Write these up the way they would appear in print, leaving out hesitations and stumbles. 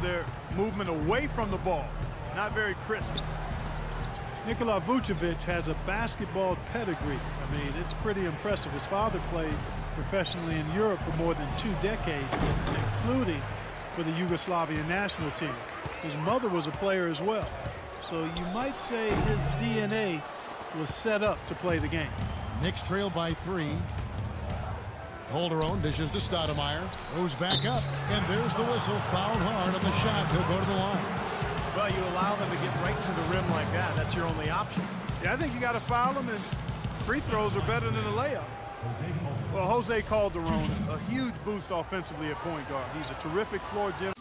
their movement away from the ball. Not very crisp. Nikola Vucevic has a basketball pedigree. I mean, it's pretty impressive. His father played professionally in Europe for more than 2 decades, including for the Yugoslavian national team. His mother was a player as well. So you might say his DNA was set up to play the game. Knicks trail by 3. Calderon dishes to Stoudemire. Goes back up, and there's the whistle. Fouled hard on the shot. He'll go to the line. Well, you allow them to get right to the rim like that. That's your only option. Yeah, I think you got to foul them, and free throws are better than a layup. Well, Jose Calderon, a huge boost offensively at point guard. He's a terrific floor general.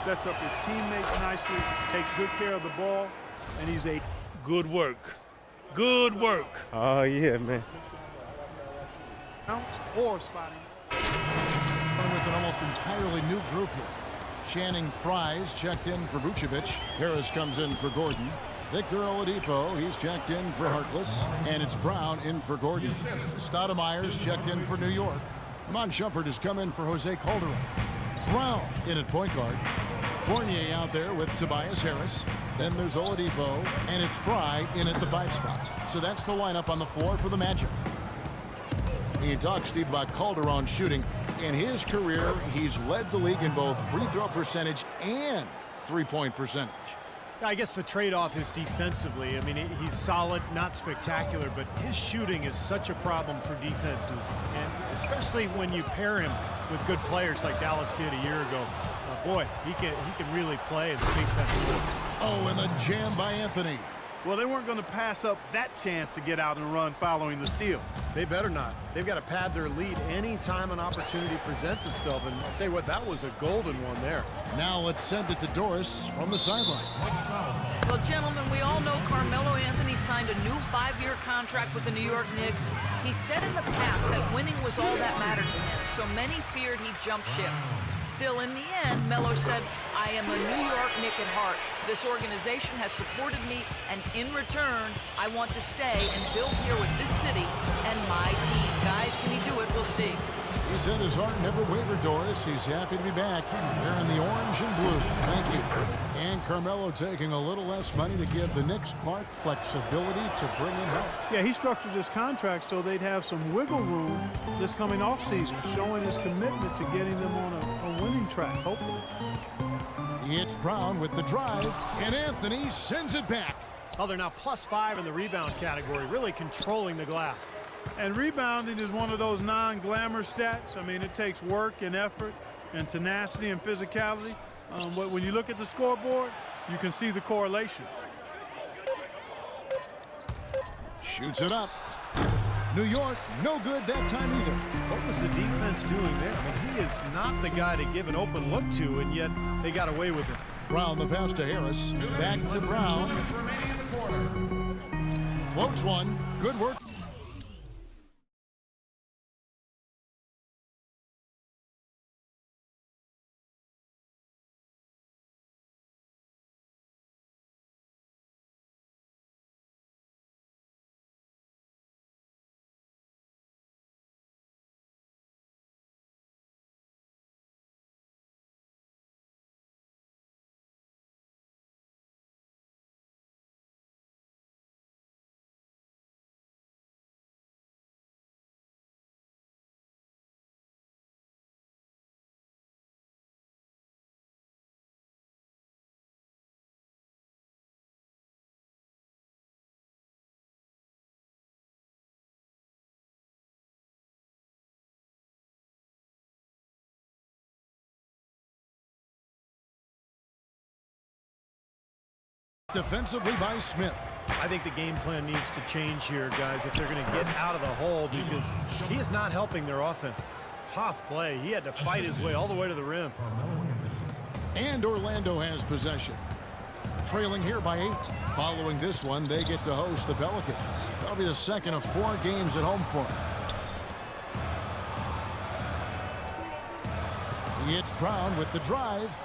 Sets up his teammates nicely, takes good care of the ball, and he's a good work. Good work. Oh, yeah, man. Or spotting. With an almost entirely new group here. Channing Fries checked in for Vucevic. Harris comes in for Gordon. Victor Oladipo, he's checked in for Harkless. And it's Brown in for Gordon. Stoudemire's checked in for New York. Iman Shumpert has come in for Jose Calderon. Brown in at point guard. Fournier out there with Tobias Harris. Then there's Oladipo, and it's Fry in at the 5 spot. So that's the lineup on the floor for the Magic. He talked, Steve, about Calderon shooting. In his career, he's led the league in both free throw percentage and three-point percentage. I guess the trade-off is defensively. I mean, he's solid, not spectacular, but his shooting is such a problem for defenses, and especially when you pair him with good players like Dallas did a year ago. Boy, he can really play and space that floor. Oh, and the jam by Anthony. Well, they weren't going to pass up that chance to get out and run following the steal. They better not. They've got to pad their lead anytime an opportunity presents itself, and I'll tell you what, that was a golden one there. Now let's send it to Doris from the sideline. Well, gentlemen, we all know Carmelo Anthony signed a new 5-year contract with the New York Knicks. He said in the past that winning was all that mattered to him, so many feared he'd jump ship. Still, in the end, Melo said, I am a New York Knick at heart. This organization has supported me, and in return, I want to stay and build here with this city and my team. Guys, can he do it? We'll see. He said his heart never wavered, Doris. He's happy to be back wearing the orange and blue. Thank you. And Carmelo taking a little less money to give the Knicks Clark flexibility to bring in help. Yeah, he structured his contract so they'd have some wiggle room this coming off season, showing his commitment to getting them on a winning track, hopefully. It's Brown with the drive, and Anthony sends it back. Oh, they're now +5 in the rebound category, really controlling the glass. And rebounding is one of those non-glamour stats. I mean, it takes work and effort and tenacity and physicality. When you look at the scoreboard, you can see the correlation. Shoots it up. New York, no good that time either. What was the defense doing there? I mean, he is not the guy to give an open look to, and yet they got away with it. Brown the pass to Harris. Back to Brown. Floats one. Good work. Defensively by Smith. I think the game plan needs to change here, guys, if they're going to get out of the hole, because he is not helping their offense. Tough play. He had to fight his way all the way to the rim. And Orlando has possession. Trailing here by 8. Following this one, they get to host the Pelicans. That'll be the second of 4 games at home for them. It's Brown with the drive.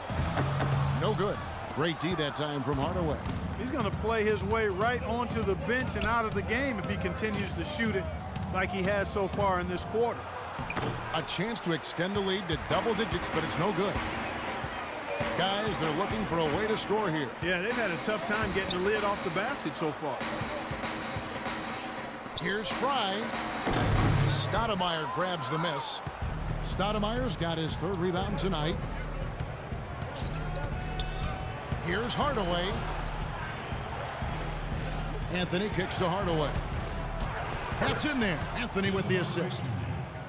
No good. Great D that time from Hardaway. He's going to play his way right onto the bench and out of the game if he continues to shoot it like he has so far in this quarter. A chance to extend the lead to double digits, but it's no good. Guys, they're looking for a way to score here. Yeah, they've had a tough time getting the lid off the basket so far. Here's Fry. Stoudemire grabs the miss. Stoudemire's got his third rebound tonight. Here's Hardaway. Anthony kicks to Hardaway. That's in there. Anthony with the assist.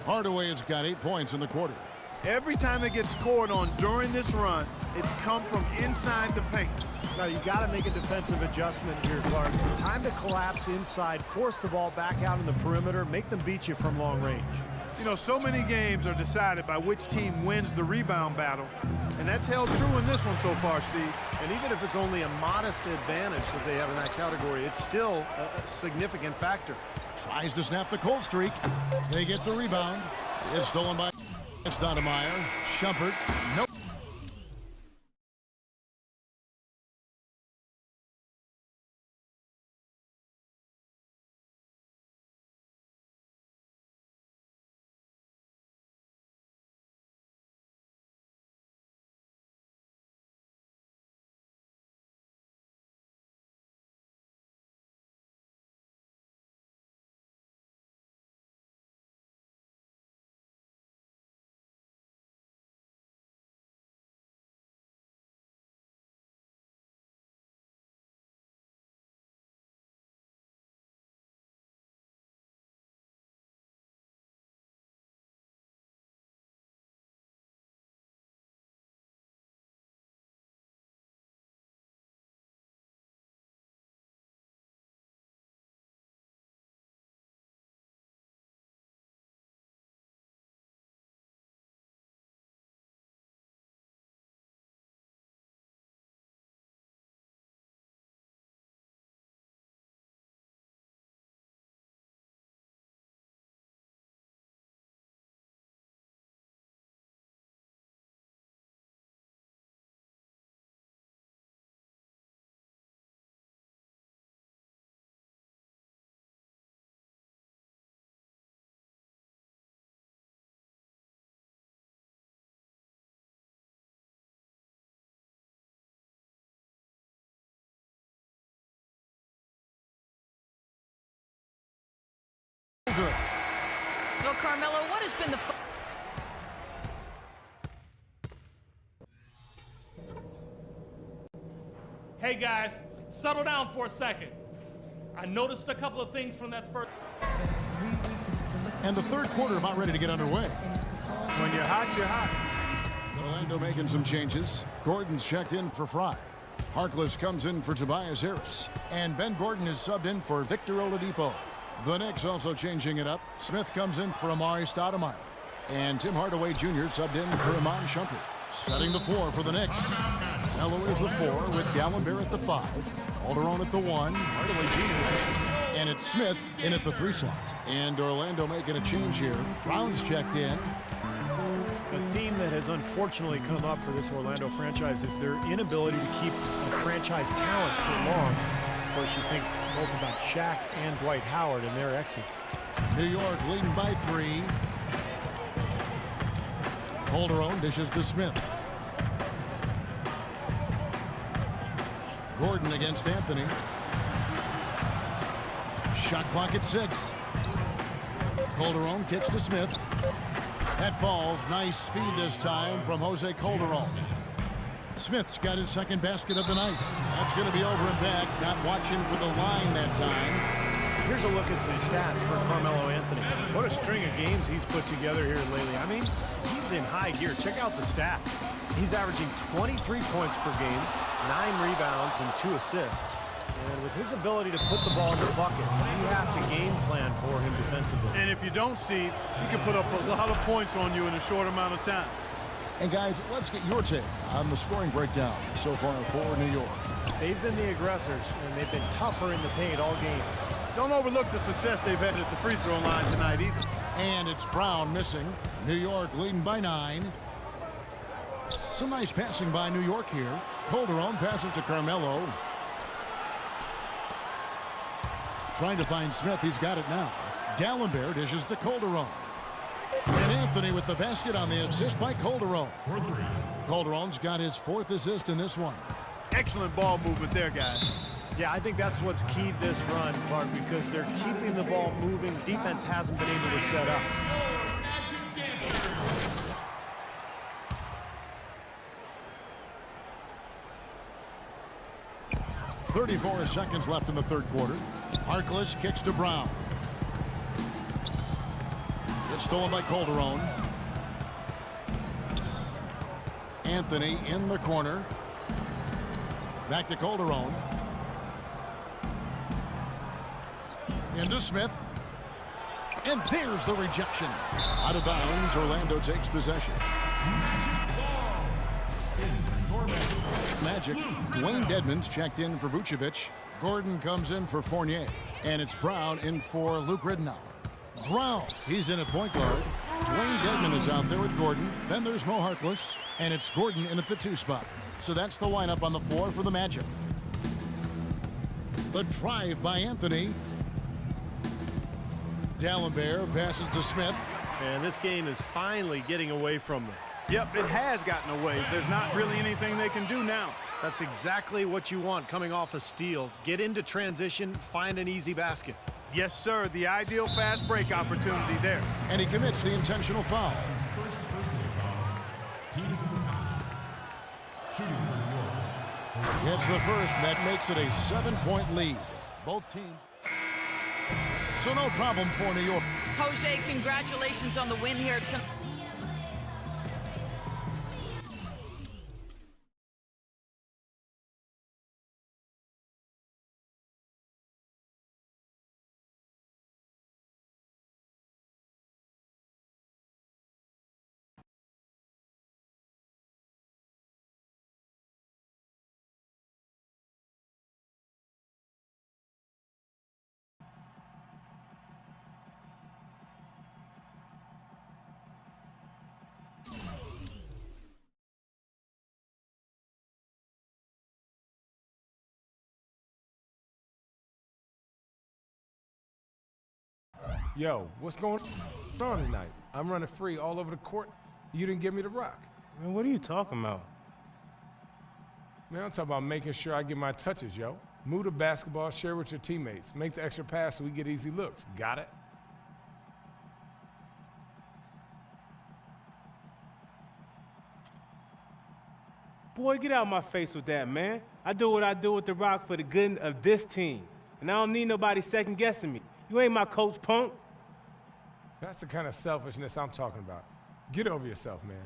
Hardaway has got 8 points in the quarter. Every time they get scored on during this run, it's come from inside the paint. Now, you got to make a defensive adjustment here, Clark. Time to collapse inside, force the ball back out in the perimeter, make them beat you from long range. You know, so many games are decided by which team wins the rebound battle, and that's held true in this one so far, Steve. And even if it's only a modest advantage that they have in that category, it's still a significant factor. Tries to snap the cold streak. They get the rebound. It's stolen by Stoudemire. Shumpert. Nope. Good. Well, Carmelo, what has been the... Hey guys, settle down for a second. I noticed a couple of things from that first. And the third quarter about ready to get underway. When you're hot, you're hot. Orlando making some changes. Gordon's checked in for Fry. Harkless comes in for Tobias Harris. And Ben Gordon is subbed in for Victor Oladipo. The Knicks also changing it up. Smith comes in for Amari Stoudemire. And Tim Hardaway Jr. subbed in for Iman Shumpert. Setting the floor for the Knicks. Mello is the 4 with Gallinberg at the 5. Calderon at the 1. Hardaway Jr. And it's Smith in at the 3 slot. And Orlando making a change here. Brown's checked in. A theme that has unfortunately come up for this Orlando franchise is their inability to keep a franchise talent for long. Of course, you think both about Shaq and Dwight Howard and their exits. New York leading by 3. Calderon dishes to Smith. Gordon against Anthony. Shot clock at 6. Calderon kicks to Smith. That falls. Nice feed this time from Jose Calderon. Smith's got his second basket of the night. That's going to be over and back. Not watching for the line that time. Here's a look at some stats for Carmelo Anthony. What a string of games he's put together here lately. I mean, he's in high gear. Check out the stats. He's averaging 23 points per game, 9 rebounds, and 2 assists. And with his ability to put the ball in the bucket, you have to game plan for him defensively. And if you don't, Steve, he can put up a lot of points on you in a short amount of time. And guys, let's get your take on the scoring breakdown so far for New York. They've been the aggressors, and they've been tougher in the paint all game. Don't overlook the success they've had at the free throw line tonight either. And it's Brown missing. New York leading by 9. Some nice passing by New York here. Calderon passes to Carmelo. Trying to find Smith. He's got it now. D'Alembert dishes to Calderon. And Anthony with the basket on the assist by Calderon. Calderon's got his 4th assist in this one. Excellent ball movement there, guys. Yeah, I think that's what's keyed this run, Clark, because they're keeping the ball moving. Defense hasn't been able to set up. 34 seconds left in the 3rd quarter. Harkless kicks to Brown. It's stolen by Calderon. Anthony in the corner. Back to Calderon. Into Smith. And there's the rejection. Out of bounds, Orlando takes possession. Magic. Dwayne Dedmon's checked in for Vucevic. Gordon comes in for Fournier. And it's Brown in for Luke Ridenour. Brown, he's in at point guard. Dwayne Dedmon is out there with Gordon. Then there's Mo Harkless. And it's Gordon in at the 2 spot. So that's the lineup on the floor for the Magic. The drive by Anthony. D'Alembert passes to Smith. And this game is finally getting away from them. Yep, it has gotten away. There's not really anything they can do now. That's exactly what you want coming off a steal. Get into transition, find an easy basket. Yes, sir. The ideal fast break opportunity there. And he commits the intentional foul. It's the first. That makes it a 7-point lead. Both teams. So no problem for New York. Jose, congratulations on the win here tonight. Yo, what's going on tonight? I'm running free all over the court. You didn't give me the rock. Man, what are you talking about? Man, I'm talking about making sure I get my touches, yo. Move the basketball, share with your teammates. Make the extra pass so we get easy looks. Got it? Boy, get out of my face with that, man. I do what I do with the rock for the good of this team. And I don't need nobody second guessing me. You ain't my coach, punk. That's the kind of selfishness I'm talking about. Get over yourself, man.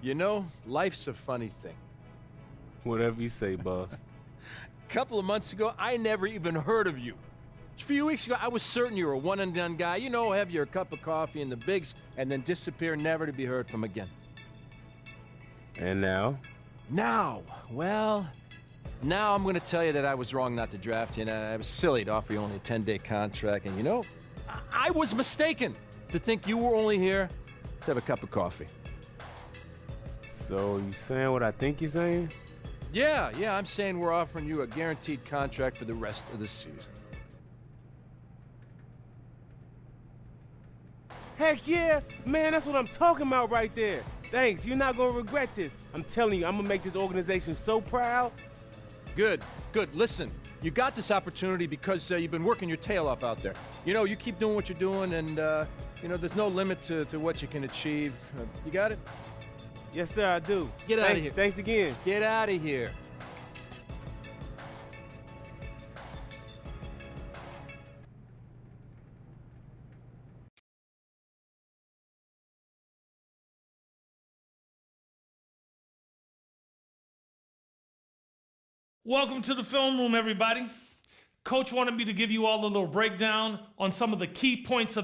You know, life's a funny thing. Whatever you say, boss. A couple of months ago, I never even heard of you. A few weeks ago, I was certain you were a one-and-done guy. You know, have your cup of coffee in the bigs and then disappear, never to be heard from again. And now? Now, well, now I'm going to tell you that I was wrong not to draft you, and I was silly to offer you only a 10-day contract. And you know, I was mistaken to think you were only here to have a cup of coffee. So you saying what I think you're saying? Yeah, I'm saying we're offering you a guaranteed contract for the rest of the season. Heck yeah, man, that's what I'm talking about right there. Thanks, you're not gonna regret this. I'm telling you, I'm gonna make this organization so proud. Good. Listen, you got this opportunity because you've been working your tail off out there. You know, you keep doing what you're doing, and, you know, there's no limit to what you can achieve. You got it? Yes, sir, I do. Get out of here. Thanks again. Get out of here. Welcome to the film room, everybody. Coach wanted me to give you all a little breakdown on some of the key points of